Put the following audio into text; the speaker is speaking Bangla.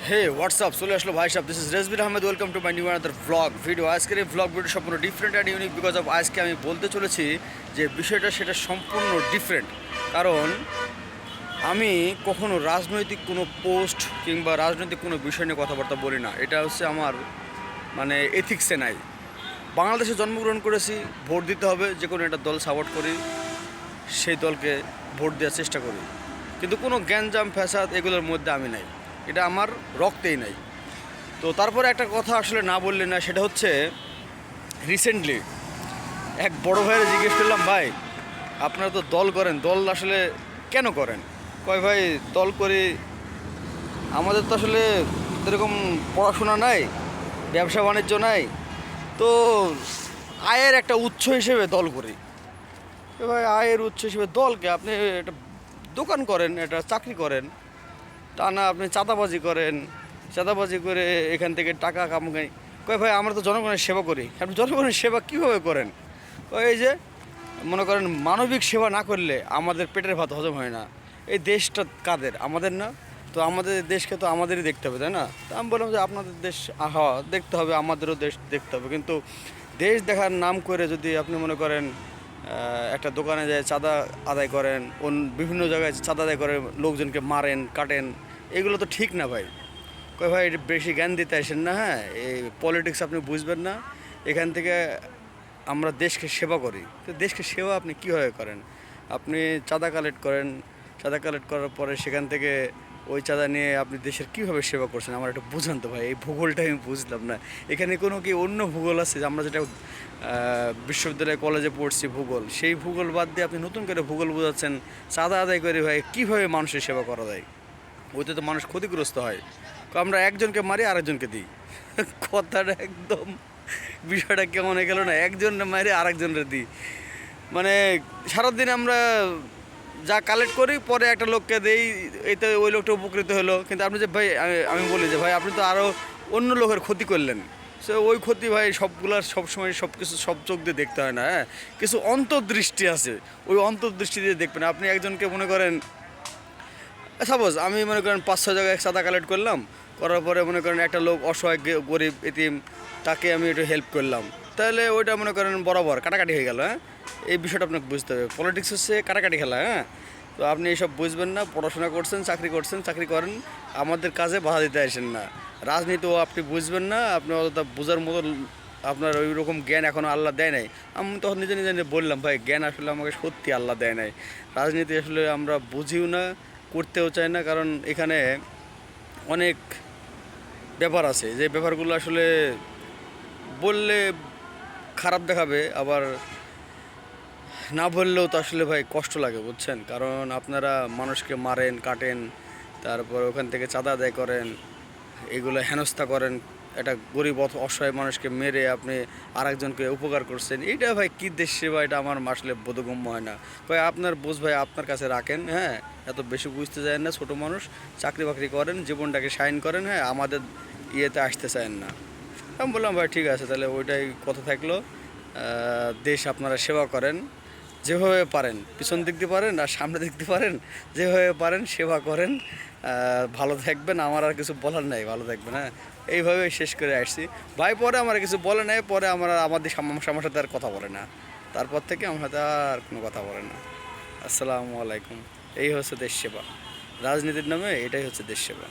হে হোয়াটসঅ্যাপ চলে আসলো ভাই সাহেব, this is Rezbir Ahmed. Welcome to my new another vlog video. আজকের এই ভ্লগ ভিডিও সম্পূর্ণ different and unique because of আজকে আমি বলতে চলেছি যে বিষয়টা সেটা সম্পূর্ণ ডিফারেন্ট। কারণ আমি কখনো রাজনৈতিক কোনো পোস্ট কিংবা রাজনৈতিক কোনো বিষয় নিয়ে কথাবার্তা বলি না। এটা হচ্ছে আমার মানে এথিক্সে নাই। বাংলাদেশে জন্মগ্রহণ করেছি, ভোট দিতে হবে, যে কোনো একটা দল সাপোর্ট করি, সেই দলকে ভোট দেওয়ার চেষ্টা করি। কিন্তু কোনো গ্যাঞ্জাম ফ্যাসাদ এগুলোর মধ্যে আমি নাই, এটা আমার রক্তেই নাই। তো তারপরে একটা কথা আসলে না বললে না, সেটা হচ্ছে রিসেন্টলি এক বড় ভাইয়ের জিজ্ঞেস করলাম, ভাই আপনারা তো দল করেন, দল আসলে কেন করেন? কয় ভাই দল করি, আমাদের তো আসলে এরকম পড়াশোনা নাই, ব্যবসা বাণিজ্য নাই, তো আয়ের একটা উৎস হিসেবে দল করি। ভাই আয়ের উৎস হিসেবে দলকে, আপনি একটা দোকান করেন, একটা চাকরি করেন, তা না আপনি চাঁদাবাজি করেন, চাঁদাবাজি করে এখান থেকে টাকা কামাই। কয় ভাই আমরা তো জনগণের সেবা করি। আপনি জনগণের সেবা কীভাবে করেন? এই যে মনে করেন মানবিক সেবা না করলে আমাদের পেটের ভাত হজম হয় না। এই দেশটা কাদের? আমাদের না? তো আমাদের দেশকে তো আমাদেরই দেখতে হবে, তাই না? তো আমি বললাম যে আপনাদের দেশ দেখতে হবে, আমাদেরও দেশ দেখতে হবে। কিন্তু দেশ দেখার নাম করে যদি আপনি মনে করেন একটা দোকানে যায় চাঁদা আদায় করেন, বিভিন্ন জায়গায় চাঁদা আদায় করে লোকজনকে মারেন কাটেন, এগুলো তো ঠিক না ভাই। কয় ভাই এটা বেশি জ্ঞান দিতে আসেন না, হ্যাঁ এই পলিটিক্স আপনি বুঝবেন না। এখান থেকে আমরা দেশকে সেবা করি, তো দেশকে সেবা আপনি কীভাবে করেন? আপনি চাঁদা কালেক্ট করেন, চাঁদা কালেক্ট করার পরে সেখান থেকে ওই চাঁদা নিয়ে আপনি দেশের কীভাবে সেবা করছেন আমার একটু বুঝান তো ভাই। এই ভূগোলটা আমি বুঝলাম না। এখানে কোনো কি অন্য ভূগোল আছে যে আমরা যেটা বিশ্ববিদ্যালয়ে কলেজে পড়ছি ভূগোল, সেই ভূগোল বাদ দিয়ে আপনি নতুন করে ভূগোল বোঝাচ্ছেন? চাঁদা আদায় করে ভাই কীভাবে মানুষের সেবা করা যায়? ওইতে তো মানুষ ক্ষতিগ্রস্ত হয়। আমরা একজনকে মারি আরেকজনকে দিই। কথাটা একদম বিষয়টা কেমন হয়ে গেল না, একজনের মারি আরেকজনের দিই। মানে সারাদিন আমরা যা কালেক্ট করি পরে একটা লোককে দেই, এতে ওই লোকটা উপকৃত হলো। কিন্তু আপনি যে ভাই, আমি বলি যে ভাই আপনি তো আরও অন্য লোকের ক্ষতি করলেন। সে ওই ক্ষতি ভাই সবগুলার সবসময় সব কিছু সব চোখ দিয়ে দেখতে হয় না, হ্যাঁ কিছু অন্তর্দৃষ্টি আছে, ওই অন্তর্দৃষ্টি দিয়ে দেখবেন। আপনি একজনকে মনে করেন সাপোজ আমি মনে করেন 5-6 জায়গায় চাঁদা কালেক্ট করলাম, করার পরে মনে করেন একটা লোক অসহায় গরিব এতিম, তাকে আমি একটু হেল্প করলাম, তাহলে ওইটা মনে করেন বরাবর কাটাকাটি হয়ে গেল। হ্যাঁ এই বিষয়টা আপনাকে বুঝতে হবে, পলিটিক্স হচ্ছে কাটাকাটি খেলা। হ্যাঁ তো আপনি এইসব বুঝবেন না, পড়াশোনা করছেন, চাকরি করেন, আমাদের কাজে বাধা দিতে আসেন না। রাজনীতিও আপনি বুঝবেন না, আপনি অতটা বোঝার মতো আপনার ওই রকম জ্ঞান এখনও আল্লাহ দেয় নাই। আমি তখন নিজে নিজে বললাম ভাই জ্ঞান আসলে আমাকে সত্যি আল্লাহ দেয় নাই। রাজনীতি আসলে আমরা বুঝিও না, করতেও চাই না, কারণ এখানে অনেক ব্যাপার আছে যে ব্যাপারগুলো আসলে বললে খারাপ দেখাবে, আবার না বললেও তো আসলে ভাই কষ্ট লাগে, বুঝছেন? কারণ আপনারা মানুষকে মারেন কাটেন, তারপর ওখান থেকে চাঁদা আদায় করেন, এগুলো হেনস্থা করেন, একটা গরিব অসহায় মানুষকে মেরে আপনি আরেকজনকে উপকার করছেন। এইটা ভাই কী দেশ সেবা? এটা আমার আসলে বোধগম্য হয় না ভাই। আপনার বোঝ ভাই আপনার কাছে রাখেন, হ্যাঁ এত বেশি বুঝতে চান না। ছোটো মানুষ, চাকরি বাকরি করেন, জীবনটাকে শাইন করেন, হ্যাঁ আমাদের ইয়েতে আসতে চান না। আমি বললাম ভাই ঠিক আছে, তাহলে ওইটাই কথা থাকলো। দেশ আপনারা সেবা করেন যেভাবে পারেন, পিছন দিক দিয়ে পারেন আর সামনে দিক দিয়ে পারেন, যেভাবে পারেন সেবা করেন। ভালো থাকবেন, আমার আর কিছু বলার নাই, ভালো থাকবেন। হ্যাঁ এইভাবে শেষ করে আসছি ভাই। পরে আমার কিছু বলে নাই, পরে আমাদের আমার সাথে আর কথা বলে না, তারপর থেকে আমার সাথে আর কোনো কথা বলে না। আসসালামু আলাইকুম। এই হচ্ছে দেশ সেবা, রাজনীতির নামে এটাই হচ্ছে দেশ সেবা।